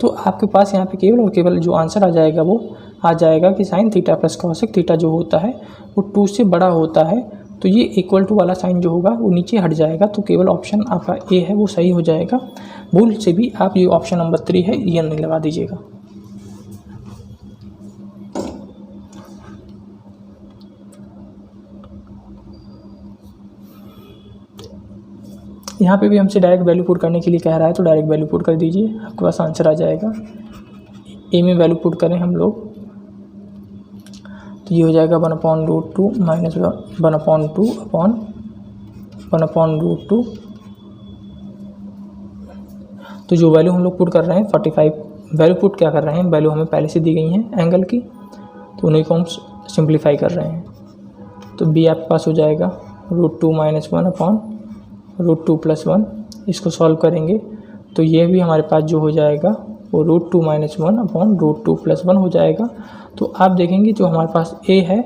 तो आपके पास यहाँ पे केवल और केवल जो आंसर आ जाएगा वो आ जाएगा कि sine theta plus cosec theta जो होता है वो 2 से बड़ा होता है। तो ये इक्वल टू वाला साइन जो होगा वो नीचे हट जाएगा, तो केवल ऑप्शन आपका ए है वो सही हो जाएगा। भूल से भी आप ये ऑप्शन नंबर 3 है ये नहीं लगा दीजिएगा। यहाँ पे भी हमसे डायरेक्ट वैल्यू पुट करने के लिए कह रहा है, तो डायरेक्ट वैल्यू पुट कर दीजिए, आपके पास आंसर आ जाएगा। ए में वैल्यू पुट करें हम लोग तो ये हो जाएगा 1/√2 माइनस 1/2 अपॉन 1/√2। तो जो वैल्यू हम लोग पुट कर रहे हैं 45 वैल्यू पुट क्या कर रहे हैं, वैल्यू हमें पहले से दी गई हैं एंगल की, तो उन्हीं को हम सिंप्लीफाई कर रहे हैं। तो बी आपके पास हो जाएगा √2 माइनस 1 अपॉन √2 प्लस 1। इसको सॉल्व करेंगे तो ये भी हमारे पास जो हो जाएगा वो √2 माइनस 1 अपॉन √2 प्लस 1 हो जाएगा। तो आप देखेंगे जो हमारे पास ए है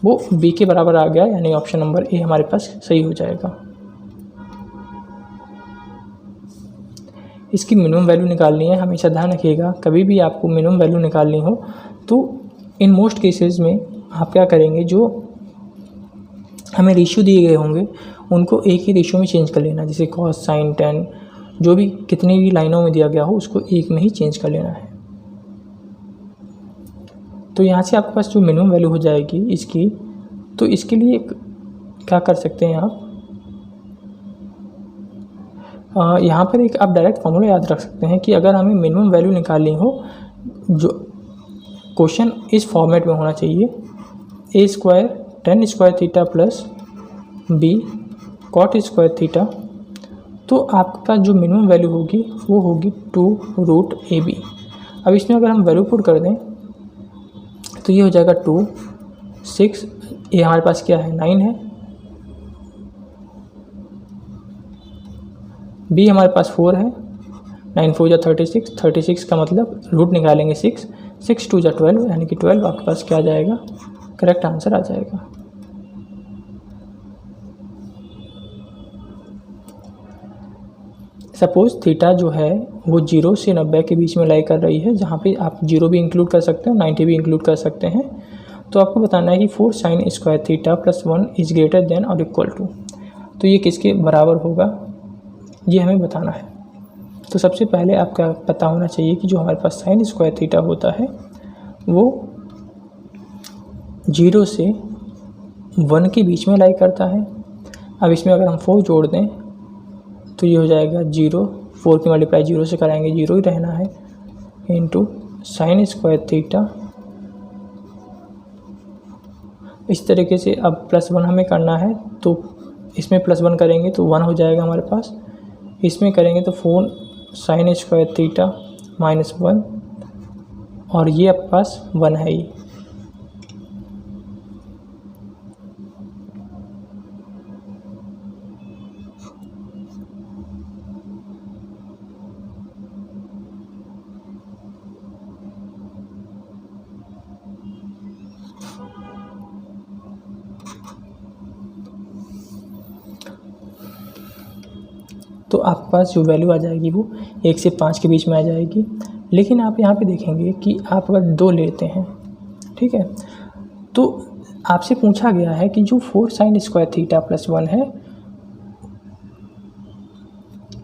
वो बी के बराबर आ गया, यानी ऑप्शन नंबर ए हमारे पास सही हो जाएगा। इसकी मिनिमम वैल्यू निकालनी है, हमेशा ध्यान रखिएगा कभी भी आपको मिनिमम वैल्यू निकालनी हो तो इन मोस्ट केसेस में आप क्या करेंगे, जो हमें रेशियो दिए गए होंगे उनको एक ही रेशियो में चेंज कर लेना। जैसे कॉस साइन टेन जो भी कितनी भी लाइनों में दिया गया हो उसको एक में ही चेंज कर लेना है। तो यहाँ से आपके पास जो मिनिमम वैल्यू हो जाएगी इसकी, तो इसके लिए क्या कर सकते हैं आप, यहाँ पर एक आप डायरेक्ट फॉर्मूला याद रख सकते हैं कि अगर हमें मिनिमम वैल्यू निकालनी हो, जो क्वेश्चन इस फॉर्मेट में होना चाहिए, a² tan² theta plus b cot² theta. तो आपके पास जो मिनिमम वैल्यू होगी वो होगी 2√ab। अब इसमें अगर हम वैल्यू पुट कर दें तो ये हो जाएगा 2 6, ये हमारे पास क्या है 9 है, b हमारे पास 4 है, 9 4 जा 36, 36 का मतलब रूट निकालेंगे 6, 6 2 जा 12, यानी कि 12 आपके पास क्या आ जाएगा, करेक्ट आंसर आ जाएगा। सपोज थीटा जो है वो 0 से 90 के बीच में लाई कर रही है, जहाँ पे आप 0 भी इंक्लूड कर सकते हैं 90 भी इंक्लूड कर सकते हैं। तो आपको बताना है कि 4 sin² theta plus 1 is greater than और इक्वल टू, तो ये किसके बराबर होगा ये हमें बताना है। तो सबसे पहले आपका पता होना चाहिए कि जो हमारे पास sin² थीटा होता है वो 0 से 1 के बीच में लाई करता है। अब इसमें अगर हम 4 जोड़ दें तो ये हो जाएगा 0, 4 की मल्टीप्लाई 0 से कराएंगे 0 ही रहना है, इंटू sin² थीटा। इस तरीके से अब +1 हमें करना है, तो इसमें +1 करेंगे तो 1 हो जाएगा हमारे पास, इसमें करेंगे तो 4 sin² थीटा माइनस 1, और ये आपके पास 1 है ही। तो आपके पास जो वैल्यू आ जाएगी वो 1 से 5 के बीच में आ जाएगी। लेकिन आप यहाँ पे देखेंगे कि आप अगर 2 लेते हैं, ठीक है, तो आपसे पूछा गया है कि जो 4 sin² थीटा प्लस 1 है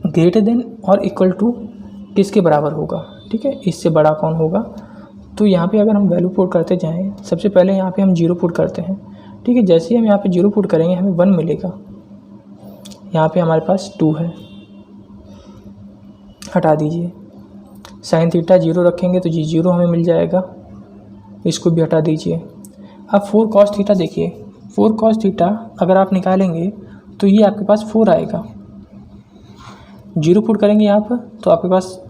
ग्रेटर देन और इक्वल टू किसके बराबर होगा, ठीक है, इससे बड़ा कौन होगा। तो यहाँ पे अगर हम वैल्यू पुट करते जाएँ, सबसे पहले यहाँ पे हम 0 पुट करते हैं, ठीक है। जैसे ही हम यहाँ पे 0 पुट करेंगे हमें 1 मिलेगा, यहाँ पे हमारे पास 2 है, हटा दीजिए। साइन थीटा 0 रखेंगे तो जी 0 हमें मिल जाएगा, इसको भी हटा दीजिए। अब 4 cos थीटा देखिए, 4 cos थीटा अगर आप निकालेंगे तो ये आपके पास 4 आएगा, 0 पुट करेंगे यहाँ पर तो आपके पास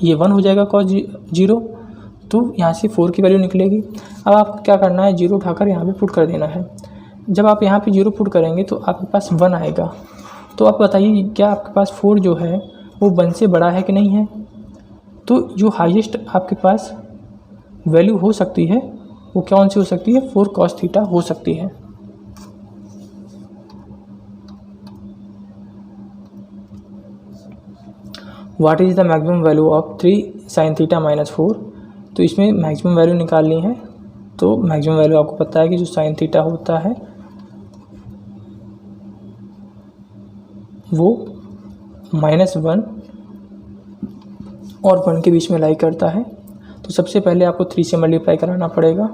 ये 1 हो जाएगा cos 0, तो यहाँ से 4 की वैल्यू निकलेगी। अब आपको क्या करना है, 0 उठाकर यहाँ पे पुट कर देना है। जब आप यहाँ पे 0 पुट करेंगे तो आपके पास 1 आएगा। तो आप बताइए क्या आपके पास 4 जो है वो 1 से बड़ा है कि नहीं है। तो जो हाईएस्ट आपके पास वैल्यू हो सकती है वो कौन सी हो सकती है, 4 cos थीटा हो सकती है। What is the maximum value of 3 sin theta minus 4। तो इसमें मैक्सिमम वैल्यू निकालनी है। तो मैक्सिमम वैल्यू आपको पता है कि जो sin थीटा होता है वो -1 और 1 के बीच में लाई करता है। तो सबसे पहले आपको 3 से मल्टीप्लाई कराना पड़ेगा।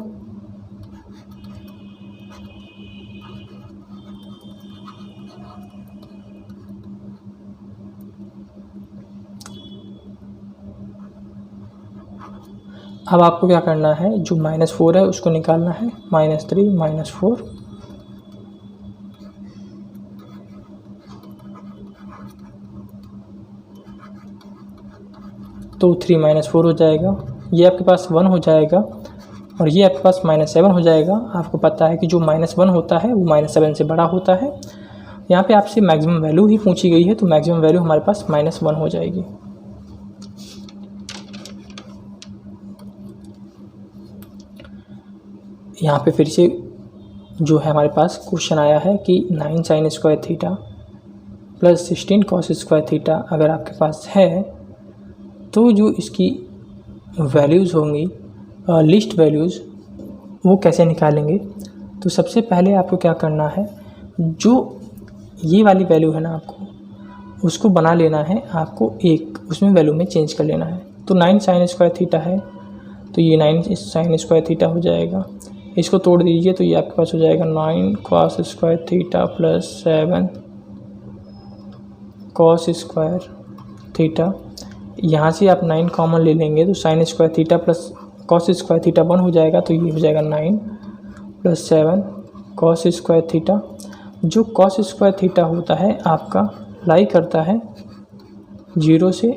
अब आपको क्या करना है, जो -4 है उसको निकालना है, -3 -4। तो 3 -4 हो जाएगा, ये आपके पास 1 हो जाएगा और ये आपके पास -7 हो जाएगा। आपको पता है कि जो -1 होता है वो -7 से बड़ा होता है। यहाँ पे आपसे मैक्सिमम वैल्यू ही पूछी गई है, तो मैक्सिमम वैल्यू हमारे पास -1 हो जाएगी। यहाँ पे फिर से जो है हमारे पास क्वेश्चन आया है कि 9 sin square theta plus 16 cos square theta अगर आपके पास है तो जो इसकी वैल्यूज़ होंगी, लिस्ट वैल्यूज़, वो कैसे निकालेंगे। तो सबसे पहले आपको क्या करना है, जो ये वाली वैल्यू है ना आपको उसको बना लेना है, आपको एक उसमें वैल्यू में चेंज कर लेना है। तो 9 sin स्क्वायर थीटा है तो ये 9 sin स्क्वायर थीटा हो जाएगा। इसको तोड़ दीजिए तो ये आपके पास हो जाएगा 9 cos square theta plus 7 cos square theta. यहाँ से आप 9 कॉमन ले लेंगे तो sin square theta plus cos square theta 1 हो जाएगा। तो ये हो जाएगा 9 प्लस 7 cos स्क्वायर थीटा। जो cos स्क्वायर थीटा होता है आपका लाई करता है 0 से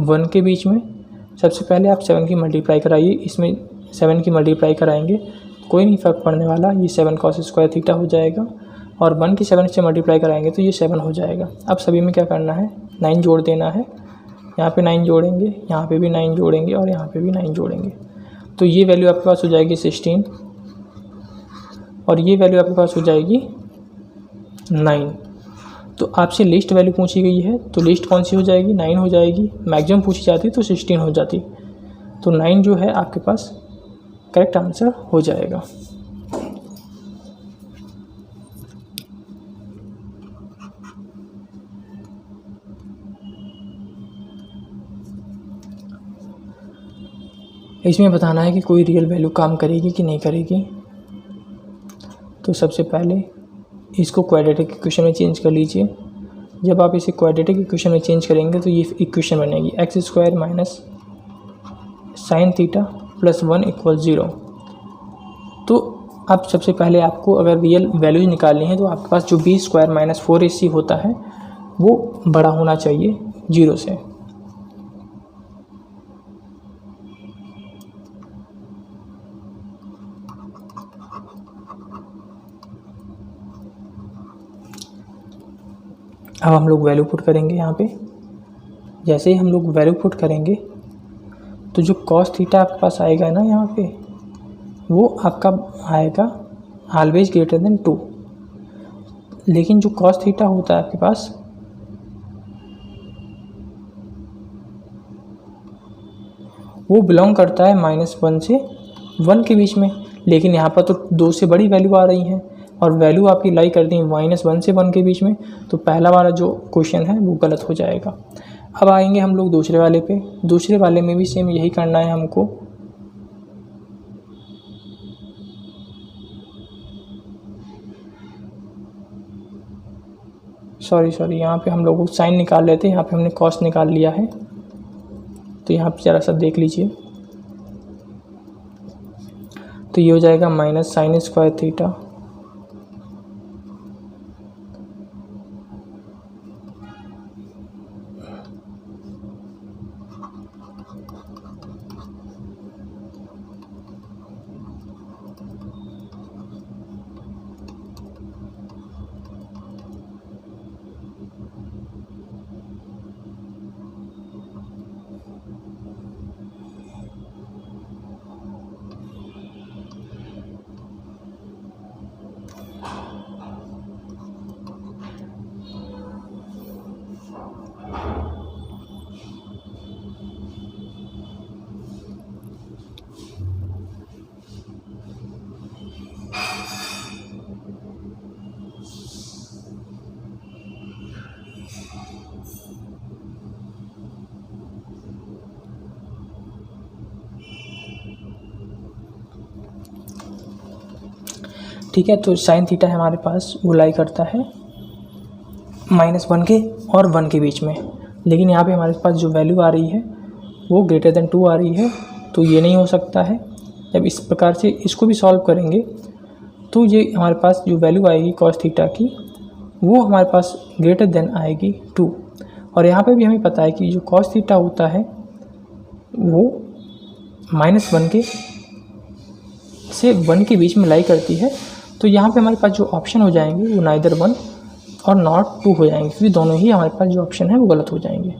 1 के बीच में। सबसे पहले आप 7 की मल्टीप्लाई कराइए, इसमें 7 की मल्टीप्लाई कराएंगे कोई नहीं फ़र्क पड़ने वाला, ये 7 cos स्क्वायर थीटा हो जाएगा और 1 की 7 से मल्टीप्लाई कराएंगे तो ये 7 हो जाएगा। अब सभी में क्या करना है, 9 जोड़ देना है। यहाँ पे 9 जोड़ेंगे, यहाँ पे भी 9 जोड़ेंगे और यहाँ पे भी 9 जोड़ेंगे। तो ये वैल्यू आपके पास हो जाएगी 16 और ये वैल्यू आपके पास हो जाएगी 9। तो आपसे लिस्ट वैल्यू पूछी गई है तो लिस्ट कौन सी हो जाएगी, 9 हो जाएगी। मैक्सिमम पूछी जाती तो 16 हो जाती। तो 9 जो है आपके पास करेक्ट आंसर हो जाएगा। इसमें बताना है कि कोई रियल वैल्यू काम करेगी कि नहीं करेगी। तो सबसे पहले इसको क्वाड्रेटिक इक्वेशन में चेंज कर लीजिए। जब आप इसे क्वाड्रेटिक इक्वेशन में चेंज करेंगे तो ये इक्वेशन बनेगी x square minus sine theta plus 1 = 0। तो अब सबसे पहले आपको अगर रियल वैल्यूज निकालनी है तो आपके पास जो बी स्क्वायर माइनस 4ac होता है वो बड़ा होना चाहिए 0 से। अब हम लोग वैल्यू पुट करेंगे यहाँ पे। जैसे ही हम लोग वैल्यू पुट करेंगे तो जो cos थीटा आपके पास आएगा ना यहाँ पे वो आपका आएगा ऑलवेज ग्रेटर देन 2। लेकिन जो cos थीटा होता है आपके पास वो बिलोंग करता है -1 से 1 के बीच में। लेकिन यहाँ पर तो 2 से बड़ी वैल्यू आ रही है और वैल्यू आपकी लाई करती है -1 से 1 के बीच में। तो पहला वाला जो क्वेश्चन है वो गलत हो जाएगा। अब आएंगे हम लोग दूसरे वाले पे। दूसरे वाले में भी सेम यही करना है हमको। सॉरी यहाँ पे हम लोग साइन निकाल लेते हैं, यहाँ पे हमने कॉस निकाल लिया है। तो यहाँ पे ज़रा सा देख लीजिए। तो ये हो जाएगा माइनस साइन स्क्वायर थीटा ठीक है। तो साइन थीटा हमारे पास वो लाई करता है -1 के और 1 के बीच में, लेकिन यहाँ पे हमारे पास जो वैल्यू आ रही है वो ग्रेटर देन 2 आ रही है, तो ये नहीं हो सकता है। जब इस प्रकार से इसको भी सॉल्व करेंगे तो ये हमारे पास जो वैल्यू आएगी कॉस थीटा की वो हमारे पास ग्रेटर देन आएगी 2। और यहाँ पे भी हमें पता है कि जो कॉस थीटा होता है वो -1 के से 1 के बीच में लाई करती है। तो यहाँ पे हमारे पास जो ऑप्शन हो जाएंगे वो नाइदर 1 और नॉट 2 हो जाएंगे, क्योंकि दोनों ही हमारे पास जो ऑप्शन है वो गलत हो जाएंगे।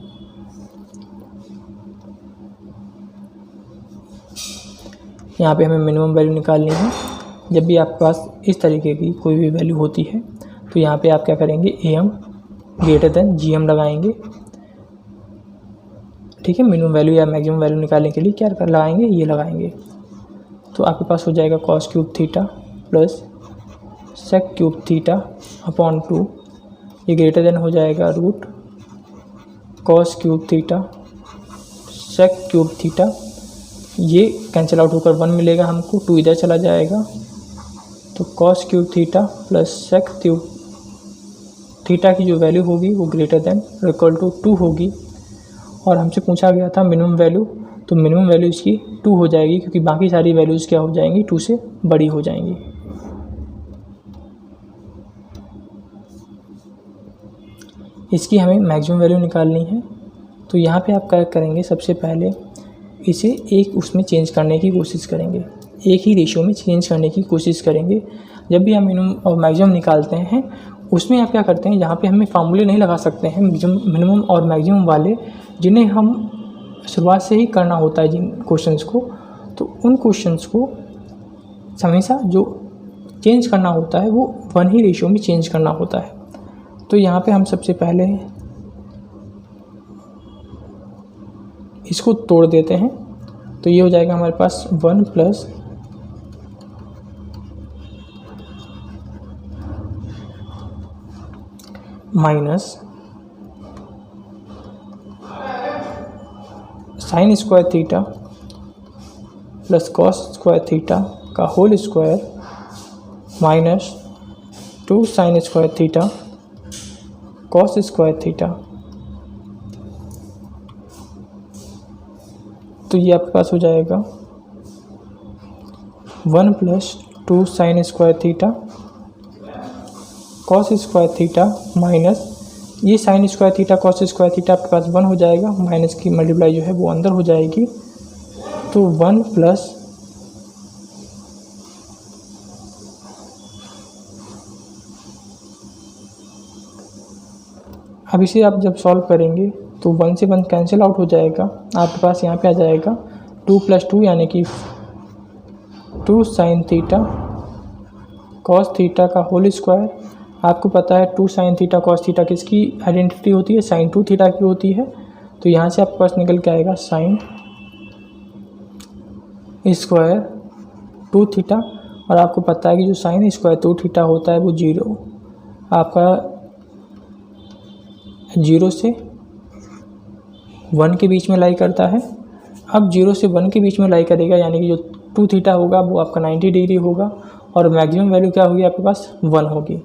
यहाँ पे हमें मिनिमम वैल्यू निकालनी है। जब भी आपके पास इस तरीके की कोई भी वैल्यू होती है तो यहाँ पे आप क्या करेंगे, AM ग्रेटर देन GM लगाएंगे, ठीक है। मिनिमम वैल्यू या मैक्सिमम वैल्यू निकालने के लिए क्या लगाएंगे, ये लगाएंगे। तो आपके पास हो जाएगा cos cube theta plus sec cube theta upon 2, ये ग्रेटर देन हो जाएगा root cos cube theta sec cube theta, ये कैंसिल आउट होकर 1 मिलेगा हमको, 2 इधर चला जाएगा। तो cos cube theta plus sec cube theta की जो वैल्यू होगी वो ग्रेटर देन और इक्वल टू 2 होगी। और हमसे पूछा गया था मिनिमम वैल्यू, तो मिनिमम वैल्यू इसकी 2 हो जाएगी, क्योंकि बाकी सारी वैल्यूज़ क्या हो जाएंगी, 2 से बड़ी हो जाएंगी। इसकी हमें मैक्सिमम वैल्यू निकालनी है। तो यहाँ पे आप क्या करेंगे, सबसे पहले इसे एक उसमें चेंज करने की कोशिश करेंगे, एक ही रेशियो में चेंज करने की कोशिश करेंगे। जब भी हम मिनिमम और मैक्सिमम निकालते हैं उसमें आप क्या करते हैं, जहाँ पे हमें फार्मूले नहीं लगा सकते हैं मिनिमम और मैक्सिमम वाले, जिन्हें हम शुरुआत से ही करना होता है जिन क्वेश्चंस को, तो उन क्वेश्चंस को हमेशा जो चेंज करना होता है वो 1 ही रेशियो में चेंज करना होता है। तो यहाँ पे हम सबसे पहले इसको तोड़ देते हैं, तो ये हो जाएगा हमारे पास 1 plus minus sine square theta plus cos square theta का whole square minus 2 sine square theta cos square theta. तो ये आपके पास हो जाएगा 1 plus 2 sine square theta cos square theta minus ये sine square theta cos square theta आपके पास 1 हो जाएगा, माइनस की मल्टीप्लाई जो है वो अंदर हो जाएगी। तो 1 प्लस अब इसे आप जब सॉल्व करेंगे तो 1 से 1 कैंसिल आउट हो जाएगा, आपके पास यहाँ पे आ जाएगा 2 + 2 यानी कि 2 साइन थीटा कॉस थीटा का होल स्क्वायर। आपको पता है 2 साइन थीटा कॉस थीटा किसकी आइडेंटिटी होती है, साइन 2 थीटा की होती है। तो यहाँ से आपके पास निकल के आएगा साइन स्क्वायर 2 थीटा, और आपको पता है कि जो साइन स्क्वायर 2 थीटा होता है वो 0 आपका 0 से 1 के बीच में लाई करता है। अब 0 से 1 के बीच में लाई करेगा, यानी कि जो 2 थीटा होगा वो आपका 90 डिग्री होगा, और मैक्सिमम वैल्यू क्या होगी आपके पास 1 होगी।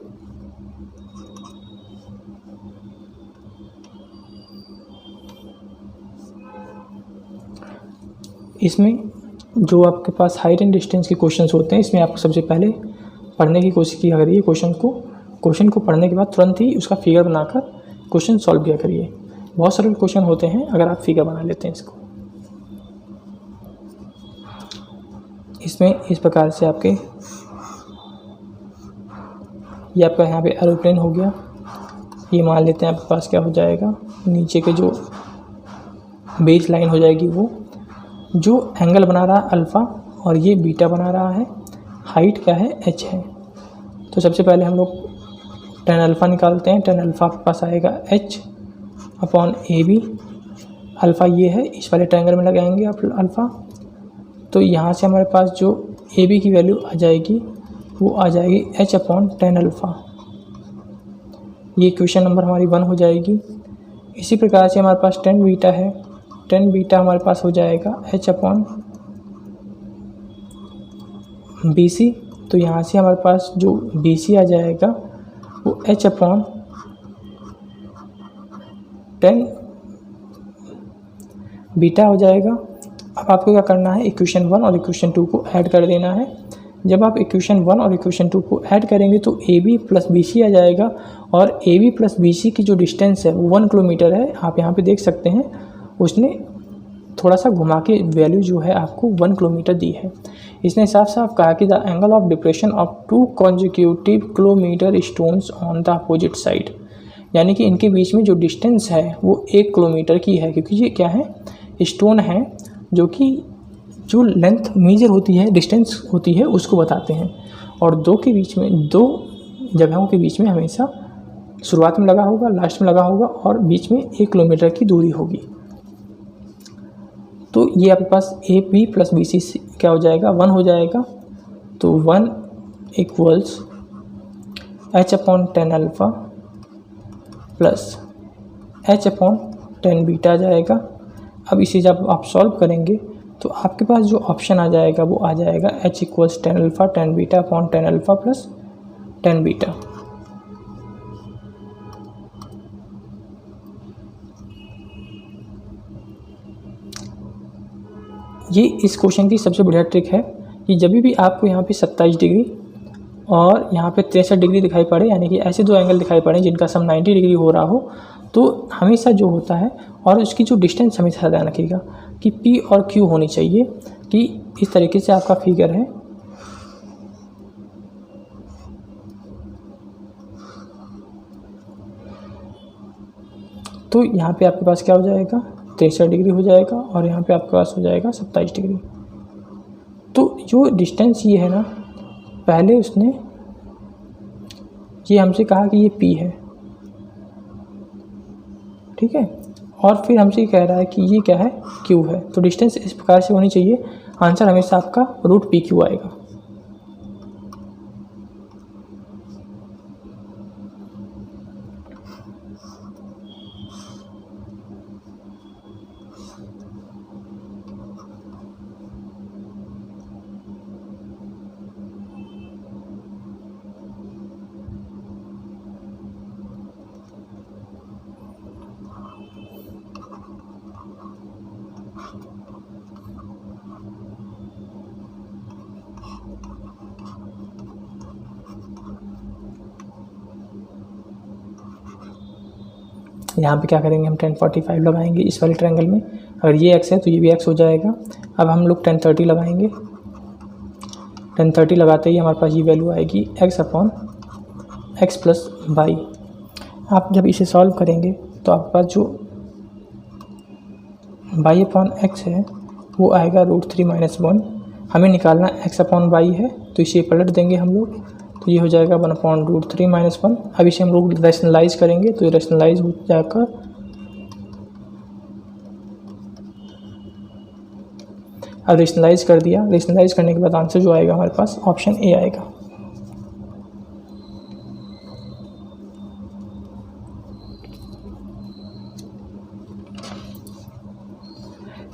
इसमें जो आपके पास हाइट एंड डिस्टेंस के क्वेश्चंस होते हैं, इसमें आपको सबसे पहले पढ़ने की कोशिश किया करिए क्वेश्चन को पढ़ने के बाद तुरंत ही उसका फिगर बनाकर क्वेश्चन सॉल्व किया करिए। बहुत सरल क्वेश्चन होते हैं अगर आप फिगर बना लेते हैं इसको। इसमें इस प्रकार से आपके ये आपका यहाँ पे एरोप्लेन हो गया, ये मान लेते हैं आपके पास क्या हो जाएगा, नीचे के जो बेस लाइन हो जाएगी वो जो एंगल बना रहा है अल्फ़ा और ये बीटा बना रहा है, हाइट क्या है h है। तो सबसे पहले हम लोग tan अल्फ़ा निकालते हैं। tan अल्फ़ा आपके पास आएगा h अपॉन AB, अल्फ़ा ये है, इस वाले ट्रायंगल में लगाएंगे आप अल्फ़ा। तो यहाँ से हमारे पास जो AB की वैल्यू आ जाएगी वो आ जाएगी h अपॉन tan अल्फ़ा। ये क्वेश्चन नंबर हमारी 1 हो जाएगी। इसी प्रकार से हमारे पास tan बीटा है, tan बीटा हमारे पास हो जाएगा h अपॉन BC। तो यहाँ से हमारे पास जो BC आ जाएगा वो h/10 बीटा हो जाएगा। अब आपको क्या करना है, इक्वेशन 1 और इक्वेशन 2 को ऐड कर देना है। जब आप इक्वेशन 1 और इक्वेशन 2 को ऐड करेंगे तो AB प्लस BC आ जाएगा, और AB प्लस BC की जो डिस्टेंस है वो 1 किलोमीटर है। आप यहाँ पे देख सकते हैं उसने थोड़ा सा घुमा के वैल्यू जो है आपको 1 किलोमीटर दी है। इसने साफ साफ कहा कि the angle of depression of 2 consecutive kilometre stones on the opposite side, यानी कि इनके बीच में जो डिस्टेंस है वो 1 किलोमीटर की है, क्योंकि ये क्या है, स्टोन है जो कि जो लेंथ मेजर होती है, डिस्टेंस होती है, उसको बताते हैं। और दो जगहों के बीच में हमेशा शुरुआत में लगा होगा, लास्ट में लगा होगा, और बीच में 1 किलोमीटर की दूरी होगी। तो ये आपके पास AB प्लस BC क्या हो जाएगा, 1 हो जाएगा। तो 1 equals h/10 alpha plus h/10 beta जाएगा। अब इसे जब आप सॉल्व करेंगे तो आपके पास जो ऑप्शन आ जाएगा वो आ जाएगा h equals 10 alpha 10 beta upon 10 alpha plus 10 beta. ये इस क्वेश्चन की सबसे बढ़िया ट्रिक है कि जब भी आपको यहाँ पे 27 डिग्री और यहाँ पे 63 डिग्री दिखाई पड़े, यानी कि ऐसे दो एंगल दिखाई पड़े जिनका सम 90 डिग्री हो रहा हो, तो हमेशा जो होता है, और उसकी जो डिस्टेंस हमेशा ध्यान रखिएगा कि P और Q होनी चाहिए, कि इस तरीके से आपका फिगर है। तो यहाँ पे आपके पास क्या हो जाएगा, 63 डिग्री हो जाएगा, और यहाँ पे आपके पास हो जाएगा 27 डिग्री। तो जो डिस्टेंस ये है ना, पहले उसने ये हमसे कहा कि ये P है, ठीक है, और फिर हमसे कह रहा है कि ये क्या है, Q है। तो डिस्टेंस इस प्रकार से होनी चाहिए, आंसर हमेशा आपका √PQ आएगा। यहाँ पे क्या करेंगे, हम 1045 लगाएंगे इस वाले ट्रायंगल में। अगर ये x है तो ये भी x हो जाएगा। अब हम लोग 1030 लगाएंगे। 1030 लगाते ही हमारे पास ये वैल्यू आएगी x/x प्लस y। आप जब इसे सॉल्व करेंगे तो आपके पास जो y/x है वो आएगा √3 - 1। हमें निकालना x/y है, तो इसे पलट देंगे हम लोग, तो ये हो जाएगा 1/√3 - 1। अब इसे हम लोग रैशनलाइज करेंगे तो ये रैशनलाइज हो जाकर अब रैशनलाइज कर दिया। रैशनलाइज करने के बाद आंसर जो आएगा हमारे पास ऑप्शन ए आएगा।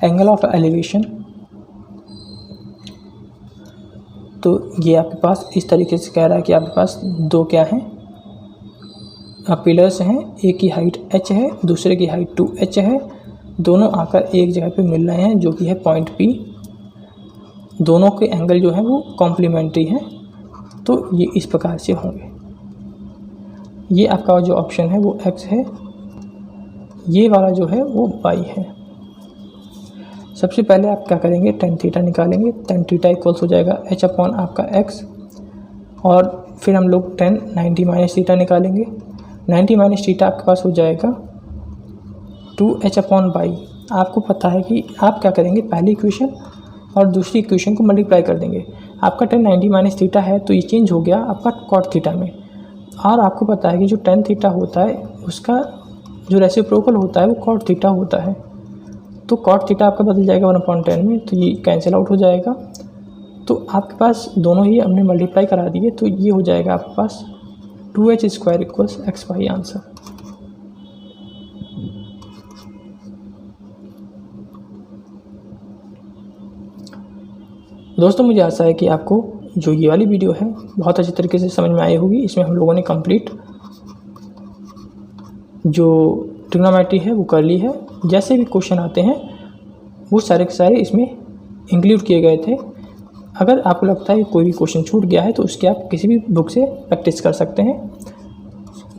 एंगल ऑफ एलिवेशन, तो ये आपके पास इस तरीके से कह रहा है कि आपके पास दो क्या हैं, पिलर्स हैं, एक की हाइट h है, दूसरे की हाइट 2h है। दोनों आकर एक जगह पे मिल रहे हैं जो कि है पॉइंट P। दोनों के एंगल जो है वो कॉम्प्लीमेंट्री हैं, तो ये इस प्रकार से होंगे। ये आपका जो ऑप्शन है वो x है, ये वाला जो है वो y है। सबसे पहले आप क्या करेंगे, tan थीटा निकालेंगे। tan थीटा इक्वल्स हो जाएगा h/ आपका x, और फिर हम लोग tan 90 - थीटा निकालेंगे। 90 - थीटा आपके पास हो जाएगा 2h/y। आपको पता है कि आप क्या करेंगे, पहली इक्वेशन और दूसरी इक्वेशन को मल्टीप्लाई कर देंगे। आपका tan 90 - थीटा है तो ये चेंज हो गया आपका cot थीटा में, और आपको पता है कि जो tan थीटा होता है उसका जो रेसिप्रोकल होता है वो cot थीटा होता है। तो cot थीटा आपका बदल जाएगा 1/10 में, तो ये कैंसिल आउट हो जाएगा। तो आपके पास दोनों ही हमने मल्टीप्लाई करा दिए, तो ये हो जाएगा आपके पास 2h² इक्वल्स xy आंसर। दोस्तों मुझे आशा है कि आपको जो ये वाली वीडियो है बहुत अच्छे तरीके से समझ में आई होगी। इसमें हम लोगों ने कंप्लीट जो ट्रिग्नोमेट्री है वो कर ली है। जैसे भी क्वेश्चन आते हैं वो सारे के सारे इसमें इंक्लूड किए गए थे। अगर आपको लगता है कि कोई भी क्वेश्चन छूट गया है तो उसके आप किसी भी बुक से प्रैक्टिस कर सकते हैं,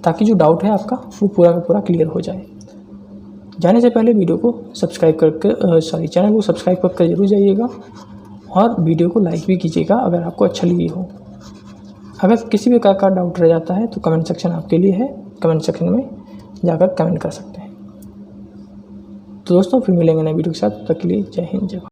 ताकि जो डाउट है आपका वो पूरा का पूरा क्लियर हो जाए। जाने से पहले वीडियो को सब्सक्राइब करके चैनल को सब्सक्राइब करके ज़रूर जाइएगा और वीडियो को लाइक भी कीजिएगा अगर आपको अच्छा लगी हो। अगर किसी भी प्रकार का डाउट रह जाता है तो कमेंट सेक्शन आपके लिए है, कमेंट सेक्शन में जाकर कमेंट कर सकते हैं। तो दोस्तों फिर मिलेंगे नए वीडियो के साथ, तब तक के लिए जय हिंद जय भारत।